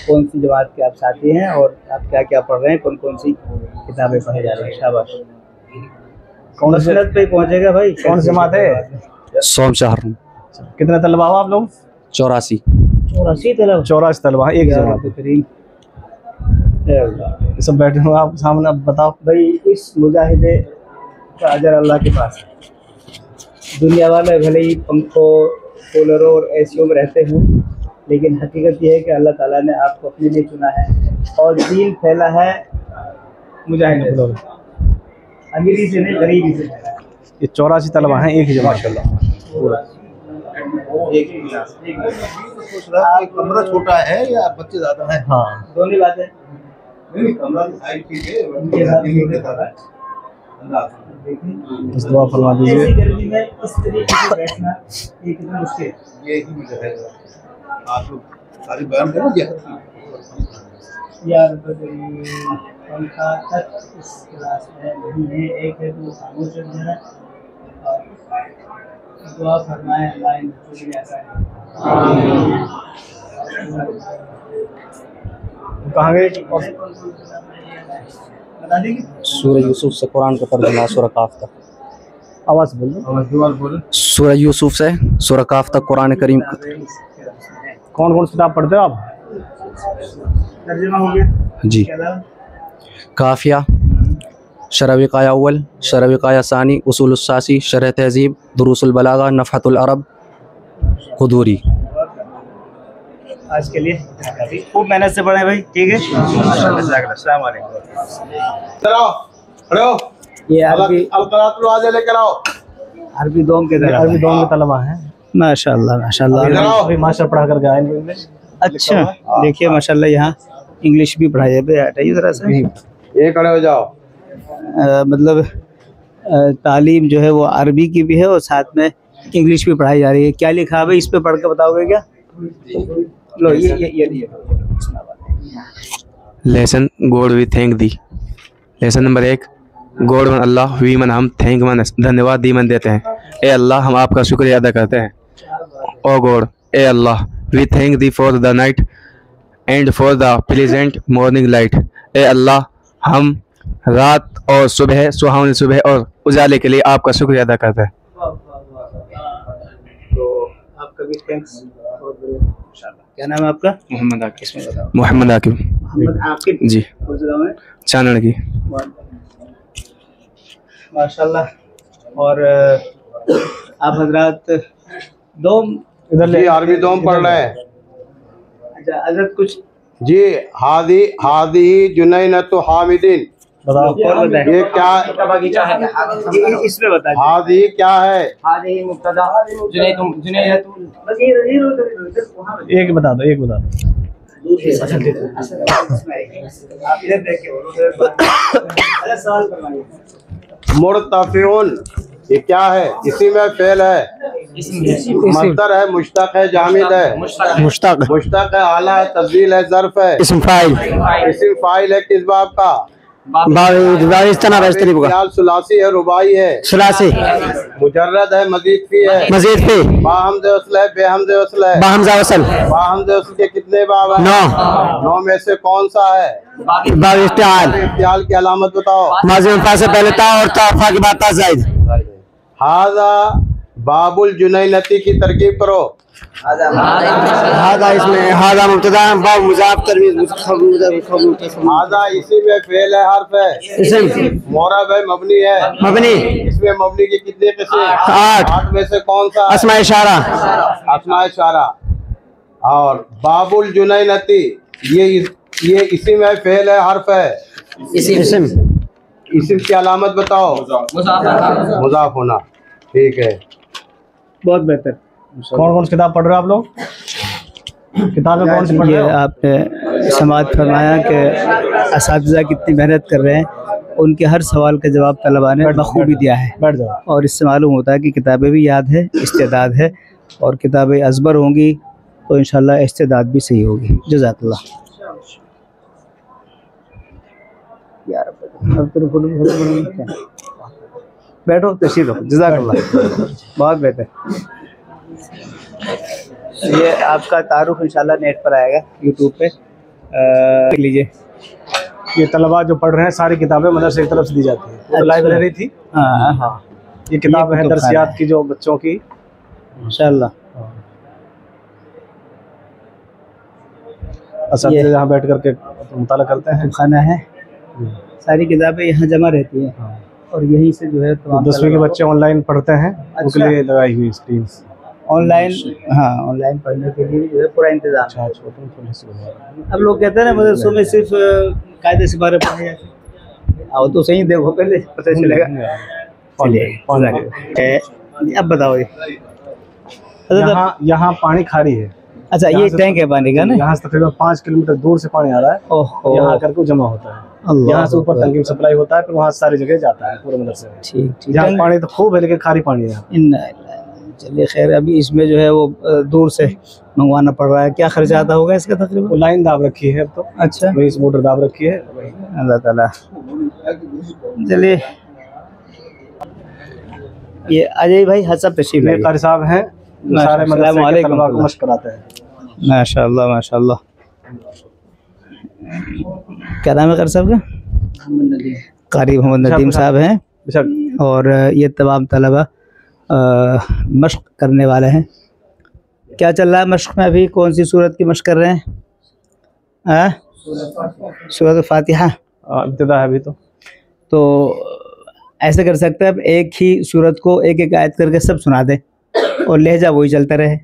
कौन सी जमात के आप साथी हैं और आप क्या क्या पढ़ रहे हैं, कौन कौन सी किताबें पढ़ी जा रही हैं। शाबाश। कौन से मसनद पे पहुँचेगा भाई। कौन सी जमात है? सोम शहर कितने तलबा हो आप लोग? 84। 84 तलब। 84 तलबा एक जमात। बेहतरीन। सब बैठे हो आप सामने, अब बताओ भाई इस मुजाहिदे का अजर अल्लाह के पास है। दुनिया वाले भले ही पंखों, कूलरों और एसीओ में रहते हों, लेकिन हकीकत यह है कि अल्लाह ताला ने आपको अपने लिए चुना है और दीन फैला है मुजाहिदे से, अमीरी से नहीं, गरीबी से। ये 84 तलबा हैं एक ही जमात। एक ही क्लास। एक कमरा छोटा है या बच्चे ज्यादा हैं? हाँ दोनों बात है। कमरा साइड ठीक है। बस दुआ फरमा दीजिए। ऐसी गर्मी में इस तरीके से बैठना ये कितना मुश्किल है। ये ही मुझे है। आप लोग सारी बयान करो यार पंखा तक इस क्लास में नहीं है, एक है तो खामोश चल जा रहा है। दुआ फरमाए अल्लाह इन बच्चों के लिए ऐसा है। कहाँ गए? बता देंगे। सूरह यूसुफ से कुरान का तर्जुमा सूरह काफ तक। आवाज़ बोलो। सूरह यूसुफ से सूरह काफ तक कुरान करीम। कौन कौन सी किताब पढ़ते हो आप? तर्जुमा हो गया जी। काफिया, शरह विकाया अव्वल, शरह विकाया सानी, उसूल सासी, शरह तहजीब, दुरूसुल बलागा, नफ़हतुल अरब, खुदूरी। आज के लिए अभी खूब मेहनत से पढ़े भाई, ठीक है। अस्सलाम वालेकुम। खड़े हो। ये अरबी अलक़रातुल वाज़िह लेकर आओ। अरबी दोम के तरफ। अरबी दोनों के तलबा हैं। माशाल्लाह माशाल्लाह। अभी मास्टर पढ़ा कर गए इंग्लिश। अच्छा देखिए माशाल्लाह यहाँ इंग्लिश भी पढ़ाई जाती है। हटाइए ज़रा सा। ये खड़े हो जाओ। मतलब तालीम जो है वो अरबी की भी है और साथ में इंग्लिश भी पढ़ाई जा रही है। क्या लिखा है भाई इस पे, पढ़ के बताओगे क्या? लो ये lesson god we thank thee. Lesson number 1, god one Allah, we मन हम, थैंक मन धन्यवाद, दी मन देते हैं। ए अल्लाह हम आपका शुक्रिया अदा करते हैं। ओ गॉड, ए Allah, we thank thee for the night and for the pleasant morning light. ए अल्लाह हम रात और सुबह, सुहावनी सुबह और उजाले के लिए आपका शुक्रिया अदा करते हैं। तो आपका भी थैंक्स। क्या नाम है आपका? मोहम्मद आकिब। इसमें बताओ। मोहम्मद आकिब। मोहम्मद आकिब जी। कौन सा गाँव है? चानन की। माशाल्लाह। और आप हजरात दोम इधर ले। अरबी दोम पढ़ रहे हैं। अच्छा हजरत कुछ जी। हादी हादी जुनैनतु हामिदीन। बताओ और बताएं। ये क्या इसमें बताइए। हादी क्या है? हादी मुब्तदा जुनैद एक बता दो, एक बता दो। आप इधर देखिए सवाल करवाइए। मुर्तफिउन ये क्या है? इसी में फेल है, मस्दर है, मुश्तक है, जामिद है। मुश्तक है, आला है, तब्दील है, ज़र्फ है। इसम फाइल इस्म फाइल है किस बाब का? बाब सुलासी है, रुबाई है, सुलासी, मुजर्रद है, मजीद फी है, मजीद फी, बाहमज़े वस्ल है, बेहमज़े वस्ल है। बाहमज़ा वसल, बाहमज़े वस्ल के कितने बाब हैं? 9 में से कौन सा है? बाब इफ्तिआल। इफ्तिआल की अलामत बताओ। माज़ी में फा से पहले ता और ता फा के बाद ता ज़ाइद। हाजा बाबुल जुनैनती की तरकीब करो। हादा इसमें हादा मुब्तदा बाब मुज़ाफ तरमीज़ हाजा इसी में फेल है, हर्फ है, इसम मोरब है, मबनी है। मबनी, इसमें मबनी की कितनी किस्में? 8 में से कौन सा है? अस्मा इशारा। अस्मा इशारा। और बाबुल जुनैनती ये इसी में फेल है, हर्फ है। इसम इसी की अलामत बताओ। मुज़ाफ होना। ठीक है, बहुत बेहतर। कौन कौन सी किताब पढ़ रहे हो आप लोग? किताबें कौन सी पढ़ रहे ये हो? आपने समाअत फरमाया कि असातिज़ा कितनी मेहनत कर रहे हैं, उनके हर सवाल का जवाब तलबा ने बखूबी दिया है। बैठ जाओ। और इससे मालूम होता है कि किताबें भी याद है, इस्तेदाद है, और किताबें अज़बर होंगी तो इंशाल्लाह इस्तेदाद भी सही होगी। जज़ाकल्लाह। बैठो, तशरीफ रखो। जज़ाकल्लाह, बहुत बेहतर। ये आपका तारुफ इंशाल्लाह नेट पर आएगा यूट्यूब पे, देख लीजिए। ये तलबा जो पढ़ रहे हैं सारी किताबें मदरसे की तरफ से दी जाती है। अच्छा। लाइब्रेरी थी। हाँ हाँ, ये किताब है दरसियात की जो बच्चों की इंशाल्लाह। असद यहाँ बैठ करके मुताला करते हैं। खाना है, सारी किताबें यहाँ जमा रहती हैं और यहीं से जो है तो 10वीं के बच्चे ऑनलाइन पढ़ते हैं। अच्छा। उनके लिए लगाई हुई स्क्रीन ऑनलाइन। हाँ, ऑनलाइन पढ़ने के लिए जो है पूरा इंतजाम है। अब लोग कहते हैं ना मदरसों में सिर्फ कायदे से बारे पढ़े जाते हैं। आओ तो सही, देखो पहले पता चलेगा। चलिए अब बताओ। यहाँ पानी खारी है। अच्छा, ये टैंक है पानी का ना? यहाँ से तकरीबन 5 किलोमीटर दूर से पानी आ रहा है। यहाँ आकर के जमा होता है। यहाँ से ऊपर टंकी में सप्लाई होता है, फिर वहाँ सारी जगह जाता है पूरे मदरसे में। ठीक ठीक। यहाँ पानी तो खूब है लेकिन खारी पानी है। चलिए खैर, अभी इसमें जो है वो दूर से मंगवाना पड़ रहा है। क्या खर्चा आता होगा इसका तकरीबन? लाइन दाब रखी है अब तो। अच्छा, वही मोटर दाब रखी है। अल्लाह ताला। चलिए ये अजय भाई हसन तशरीफ है। कारी साहब हैं, सारे मदरसे के तलबा को मशक कराते हैं। माशाल्लाह माशाल्लाह। क्या नाम है कारी साहब का? कारी मोहम्मद नदीम साहब हैं और ये तमाम तलबा मशक करने वाले हैं। क्या चल रहा है मशक में अभी? कौन सी सूरत की मशक कर रहे हैं? सूरत फातिहा इब्तिदा है अभी तो ऐसे कर सकते हैं, अब एक ही सूरत को एक एक आयत करके सब सुना दें और लहजा वही चलता रहे।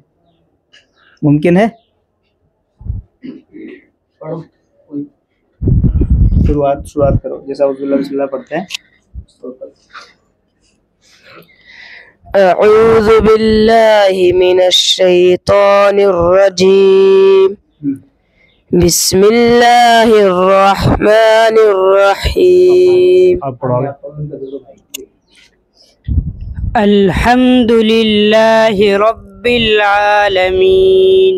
मुमकिन है? शुरुआत करो, जैसा बिस्मिल्लाह पढ़ते हैं। अऊज़ु बिल्लाहि मिनश शैतानिर रजीम। बिस्मिल्लाहिर रहमानिर रहीम। अल्हम्दुलिल्लाहि रब्बिल आलमीन।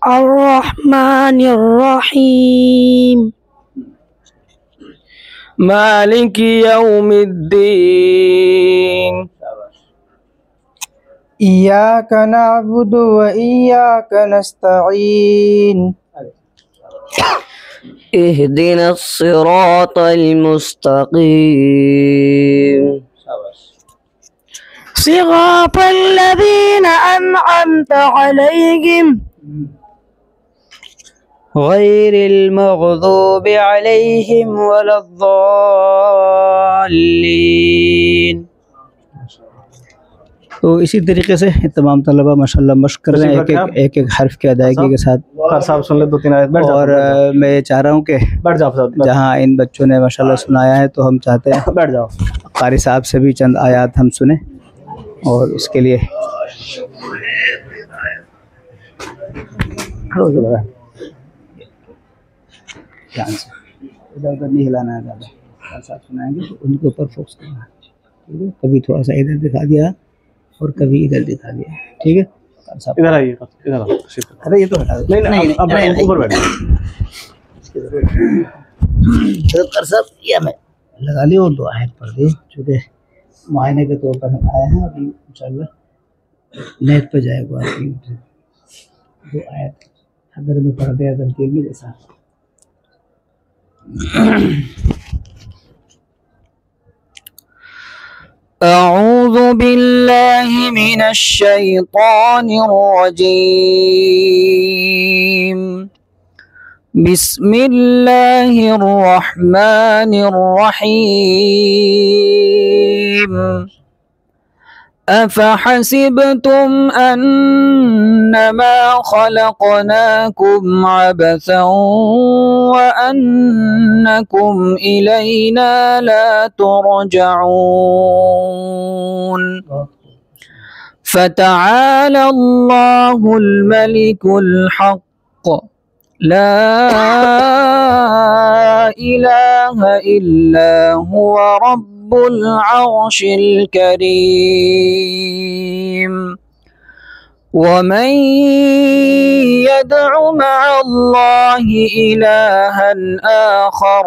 अर्रहमानिर रहीम। मालिकी यौमिद्दीन। इय्याका नअबुदु व इय्याका नस्तईन। इहदिनस सिरातल मुस्तकीम। सिरातल लज़ीना अनअमता अलैहिम गैरिल मग़दूबि अलैहिम वलद्दाल्लीन। तो इसी तरीके से तमाम तलबा माशाल्लाह मशक कर रहे हैं एक एक हर्फ के अदायगी के साथ। साहब सुन ले 2-3 आयत। और मैं चाह रहा हूँ कि बैठ जाओ। जहाँ इन बच्चों ने माशाल्लाह सुनाया है तो हम चाहते हैं बैठ जाओ, कारी साहब से भी चंद आयात हम सुने और इसके लिए ध्यान से इधर उधर नहीं हिलाना है ज़्यादा। कारी साहब सुनाएंगे तो उनके ऊपर फोकस करना है, ठीक है? कभी थोड़ा सा इधर दिखा दिया और कभी इधर दिखा दिया, ठीक है? इधर आइए, इधर आओ। अरे ये तो हटा दो। नहीं अब ऊपर बैठिए। कर सब या मैं लगा ली और 2 आयत पढ़ दी, चूँकि मुआयने के तौर पर हम आए हैं। अभी इंशाल्लाह नेट पर जाएगा आपकी 2 आयत अगर में पढ़ दिया तनकीर में जैसा। अऊज़ु बिल्लाहि मिनश शैतानिर रजीम। बिस्मिल्लाहिर रहमानिर रहीम। अफहसिबतुम अन्नमा खलक़नाकुम अबसन व अन्नकुम इलैना ला तुरजऊन। फतआला अल्लाहुल मलिकुल हक़्क़ ला इलाहा इल्ला हुवा रब्बुल अर्शिल करीम। वमन यदअु मअ अल्लाहि इलाहन आखर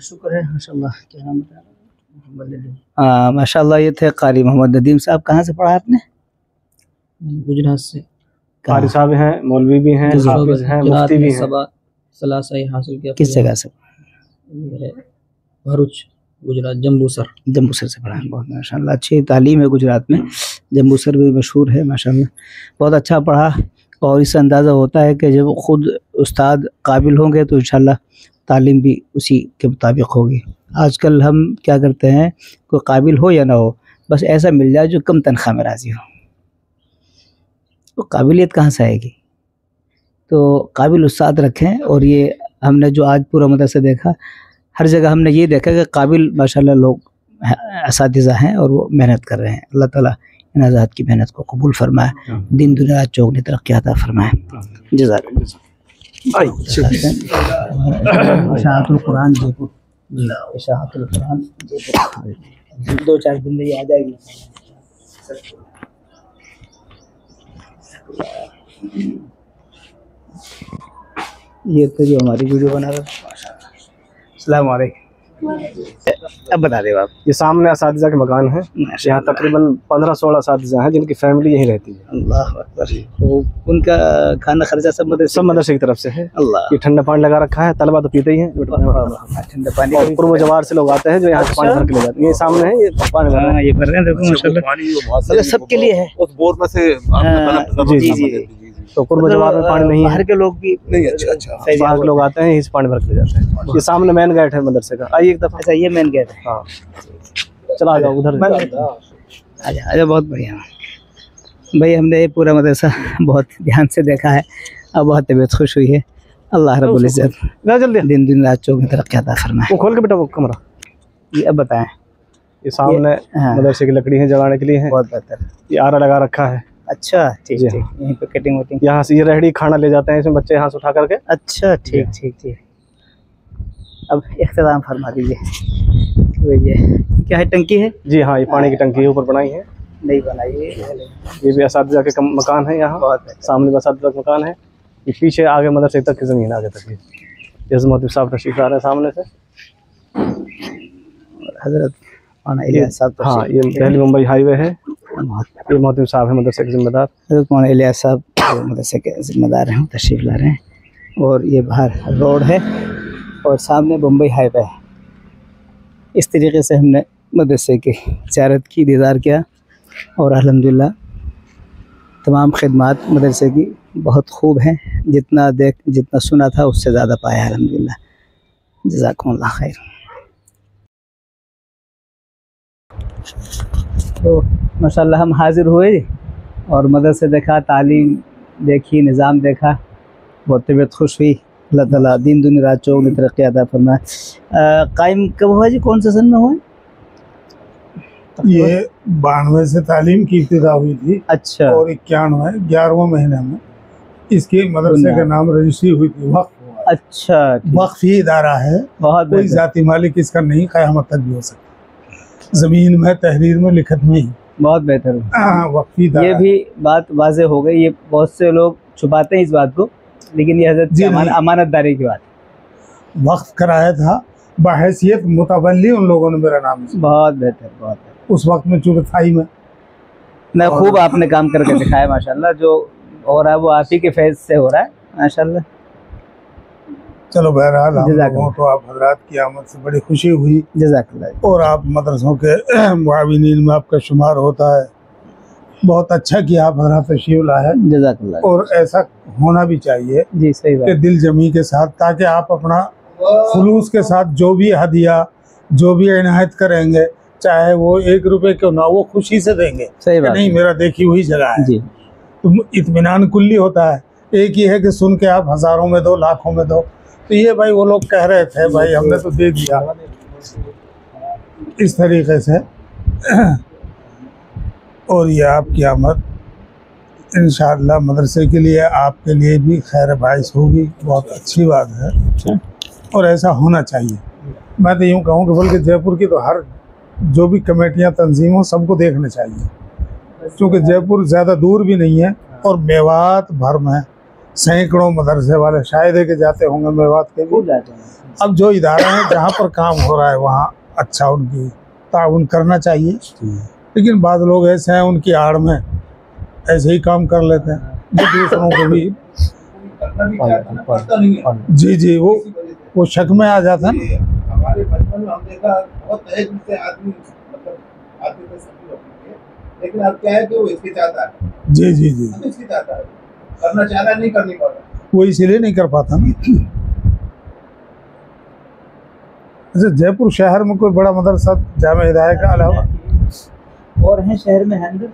शुक्र है माशाल्लाह। क्या नाम है? माशाल्लाह ये थे कारी मोहम्मद नदीम साहब। कहाँ से पढ़ा आपने? गुजरात से। कारी साहब हैं, मौलवी भी हैं, हाफिज हैं, मुफ्ती भी हैं। सलासा हासिल किया। किस जगह से? भरूच गुजरात, जम्बूसर। जम्बूसर से पढ़ा। बहुत माशाल्लाह अच्छी तालीम है गुजरात में। जम्बूसर भी मशहूर है माशाल्लाह। बहुत अच्छा पढ़ा और इससे अंदाज़ा होता है कि जब खुद उस्ताद काबिल होंगे तो इंशाल्लाह तालीम भी उसी के मुताबिक होगी। आजकल हम क्या करते हैं, कोई काबिल हो या ना हो, बस ऐसा मिल जाए जो कम तनख्वाह में राज़ी हो। तो काबिलियत कहाँ से आएगी? तो काबिल उस्ताद रखें। और ये हमने जो आज पूरा मदरसा देखा, हर जगह हमने ये देखा कि काबिल माशाल्लाह लोग असातिज़ा हैं और वो मेहनत कर रहे हैं। अल्लाह ताला इन आज़ाद की मेहनत को कबूल फरमाए, दिन दुनिया चौगनी तरक्की अता फरमाए। जज़ाकल्लाह। इशाअतुल कुरान जयपुर, इशाअतुल कुरान जयपुर 2-4 दिन में ये आ जाएगी। ये तो जो हमारी वीडियो बना रहा है। अस्सलाम वालेकुम। अब बता दे आप। ये सामने असातिज़ा के मकान है। यहाँ तकरीबन 15-16 असातिज़ा हैं जिनकी फैमिली यहीं रहती है। अल्लाह अकबर। तो उनका खाना खर्चा सब मदरसे की तरफ से है। अल्लाह। ये ठंडा पानी लगा रखा है, तलबा तो पीते ही हैं। ठंडा पानी और पूर्व जवार से लोग आते हैं जो यहाँ से पानी भर के ले जाते हैं। ये सामने है, ये पानी भर रहे हैं। ये भर रहे हैं, देखो माशाल्लाह मतलब सबके लिए है। उस बोर में से जी जी। तो पूर्व जवार में पानी नहीं है, बाहर के लोग भी नहीं। अच्छा बाहर के लोग आते हैं, यहीं से पानी भर के ले जाते हैं। ये सामने मेन गेट है मदरसे का। आइए एक दफ़ा। अच्छा ये मेन गेट है। हाँ चला जाओ उधर। अच्छा बहुत बढ़िया भाई। हमने ये पूरा मदरसा बहुत ध्यान से देखा है और बहुत तबीयत खुश हुई है। अल्लाह रब्बुल इज़्ज़त दिन दिन रात चौगनी तरक्की अता फरमाए। वो खोल के बेटा वो कमरा। ये अब बताएं। ये सामने मदरसे की लकड़ी है, जगाने के लिए है। बहुत बेहतर। ये आरा लगा रखा है। अच्छा ठीक ठीक। यहीं पे कटिंग वटिंग। यहाँ से ये रेहड़ी खाना ले जाते हैं इसमें बच्चे यहाँ से उठा करके। अच्छा ठीक ठीक ठीक। अब इख्तिताम फरमा दीजिए। तो ये क्या है, टंकी है? जी हाँ, ये पानी की टंकी है, ऊपर बनाई है। नहीं बनाई है। ये भी असातिज़ा के मकान है यहाँ। सामने असातिज़ा का मकान है। ये पीछे आगे मदरसे तक की ज़मीन आगे तक। ये मोहतब साहब तशरीफ ला रहे हैं सामने से। हजरत इलियास साहब। हाँ ये दिल्ली मुंबई हाईवे है। ये मोहतब साहब है मदरसे के जिम्मेदार। हजरत मौलाना इलियास साहब मदरसे के जिम्मेदार हैं, तशरीफ ला रहे हैं। और ये बाहर रोड है और सामने मुंबई हाईवे है। इस तरीके से हमने मदरसे की ज़ियारत की, दीदार किया और अल्हम्दुलिल्लाह तमाम खिदमात मदरसे की बहुत खूब हैं। जितना सुना था उससे ज़्यादा पाया अल्हम्दुलिल्लाह। जज़ाकुमुल्लाह खैर। तो माशाल्लाह हम हाज़िर हुए और मदरसे देखा, तालीम देखी, निज़ाम देखा, बहुत तबीयत खुश हुई। अल्लाह ताला दिन दुनिया रात चौगनी तरक्की अता फरमाए। कायम कब हुआ जी, कौन से सन में हुआ? ये 92 से तालीम की इब्तिदा हुई थी। अच्छा। और 91 11वें महीने में इसके मदरसे का नाम रजिस्ट्री हुई थी, वक्फ हुआ। अच्छा। वक्फी इदारा है, बहुत कोई जाती मालिक इसका नहीं, क़यामत तक भी हो सकता। ज़मीन में, तहरीर में, लिखत में ही। बहुत बेहतर। वक्फी इदारा। ये भी बात वाज़े हो गई। ये बहुत से लोग छुपाते हैं इस बात को, लेकिन ये हज़रत अमानतदारी की बात। वक्फ कराया था बहैसियत मुतवल्ली, उन लोगों ने मेरा नाम। बहुत बेहतर, बहुत बेहतर। उस वक्त में चूँकि था ही मैं ना, खूब आपने काम करके दिखाया माशाल्लाह। जो हो रहा है वो आप ही के फैज़ से हो रहा है माशाल्लाह। चलो बहरहाल हम लोगों को आप हजरात की आमद से बड़ी खुशी हुई। जज़ाकल्लाह। और आप मदरसों के मुआविनीन में आपका शुमार होता है। बहुत अच्छा किया आप हजरात तशरीफ लाए। जज़ाकल्लाह। और ऐसा होना भी चाहिए जी, सही बात कि दिल जमी के साथ, ताकि आप अपना खुलूस के साथ जो भी हदिया, जो भी इनायत करेंगे, चाहे वो 1 रुपए क्यों ना, वो खुशी से देंगे। सही बात। नहीं मेरा देखी हुई जगह है जी। तो इत्मीनान कुल्ली होता है। एक ही है कि सुन के आप हज़ारों में दो, लाखों में दो। तो ये भाई वो लोग कह रहे थे भाई हमने तो दे दिया इस तरीके से। और ये आपकी आमद इंशाअल्लाह मदरसे के लिए, आपके लिए भी खैर बाइस होगी। बहुत अच्छी बात है और ऐसा होना चाहिए। मैं तो यूँ कहूँ कि बल्कि जयपुर की तो हर जो भी कमेटियाँ तंजीम हो सबको देखना चाहिए, क्योंकि जयपुर ज़्यादा दूर भी नहीं है और मेवात भर में सैकड़ों मदरसे वाले शायद है कि जाते होंगे मेवात के भी। अब जो इदारे हैं जहाँ पर काम हो रहा है वहाँ अच्छा उनकी ताउन करना चाहिए, लेकिन बाद लोग ऐसे हैं उनकी आड़ में ऐसे ही काम कर लेते हैं जो दूसरों को भी जी जी वो शक में आ जाता है। हमारे बचपन में हम देखा बहुत दहेज से आदमी मतलब आदमी पे सफल होती है, लेकिन अब क्या है कि वो हिचकिचाता है। जी जी जी हिचकिचाता है, करना चाहता नहीं, कर नहीं पाता, वो इसीलिए नहीं कर पाता ना। अच्छा, जयपुर शहर में कोई बड़ा मदरसा जामे हिदायत का अलावा और हैं शहर में है अंदर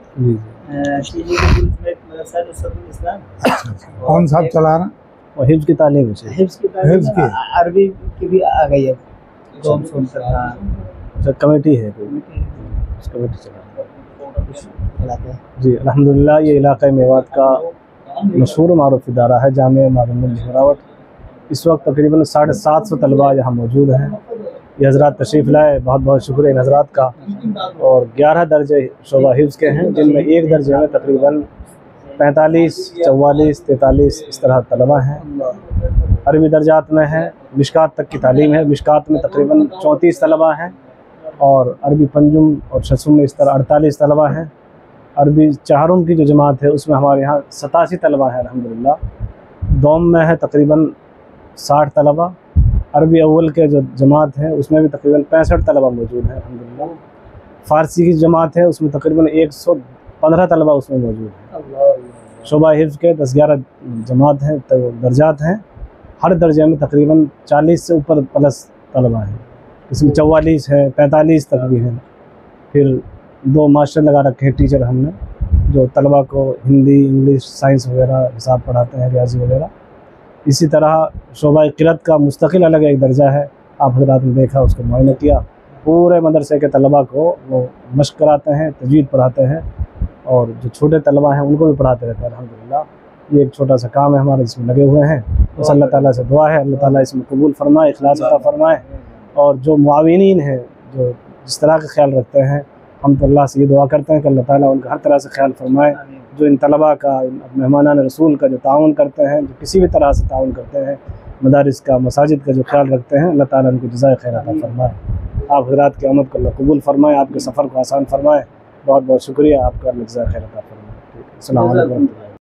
इस्लाम। कौन साहब चला रहा? और हिफ्ज़ की तालीम है, हिफ्ज़ की अरबी की भी आ गई है। अच्छा, कमेटी है कोई, कमेटी चलाते हैं जी। अल्हम्दुलिल्लाह ये इलाक़ा मेवात का मशहूर मारूफ इदारा है जामिया मादुल झमरावट। इस वक्त तकरीबन 750 तलबा यहाँ मौजूद हैं। ये हज़रात तशरीफ़ लाए, बहुत बहुत शुक्रिया इन हज़रात का। और 11 दर्जे शोबा हिफ्ज़ के हैं, जिनमें एक दर्जे में तकरीबन 45, 44, 43 इस तरह तलबा हैं। अरबी दर्जात में है, मिशकात तक की तालीम है। मिशकात में तकरीबन 34 तलबा हैं और अरबी पंजुम और शसुम में इस तरह 48 तलबा हैं। अरबी चाहरुम की जो जमात है उसमें हमारे यहाँ 87 तलबा है अल्हम्दुलिल्लाह। दोम में है तकरीबन 60 तलबा। अरबी अव्वल के जो जमात है उसमें भी तकरीबन 65 तलबा मौजूद हैं अल्हम्दुलिल्लाह। फ़ारसी की जमात है उसमें तकरीबन 115 तलबा उसमें मौजूद हैं। शोबा हिफ्ज़ के 10-11 जमात हैं, तो दर्जात हैं। हर दर्जे में तकरीबन 40 से ऊपर प्लस तलबा हैं। इसमें 44 है, 45 तक भी हैं। फिर 2 मास्टर लगा रखे हैं टीचर हमने, जो तलबा को हिंदी, इंग्लिश, साइंस वगैरह हिसाब पढ़ाते हैं, रियाजी वगैरह। इसी तरह शोबा क़िरात का मुस्तकिल अलग एक दर्जा है। आप हज़रात ने देखा, उसको मुआयना किया। पूरे मदरसे के तलबा को वो मश्क कराते हैं, तजवीद पढ़ाते हैं और जो छोटे तलबा हैं उनको भी पढ़ाते रहते हैं अल्हम्दुलिल्लाह। ये एक छोटा सा काम है हमारा जिसमें लगे हुए हैं। बस अल्लाह ताला से दुआ है अल्लाह ताला इसमें कबूल फरमाए, इखलास अता फरमाए। और जो मुआविनीन हैं, जो जिस तरह का ख्याल रखते हैं, हम तो अल्लाह से ये दुआ करते हैं कि अल्लाह ताला उनका हर तरह से ख्याल फरमाए। जो इन तलबा का, मेहमानान रसूल का जो ताउन करते हैं, जो किसी भी तरह से ताउन करते हैं, मदारिस का, मसाजिद का जो ख्याल रखते हैं, अल्लाह ताला उनको जज़ाए खैर अता फरमाए। आप हज़रात की आमद को अल्लाह कबूल फरमाए, आपके सफ़र को आसान फरमाए। बहुत बहुत शुक्रिया आपका, अल्लाह जज़ाए खैर अता फरमाए। अस्सलाम वालेकुम।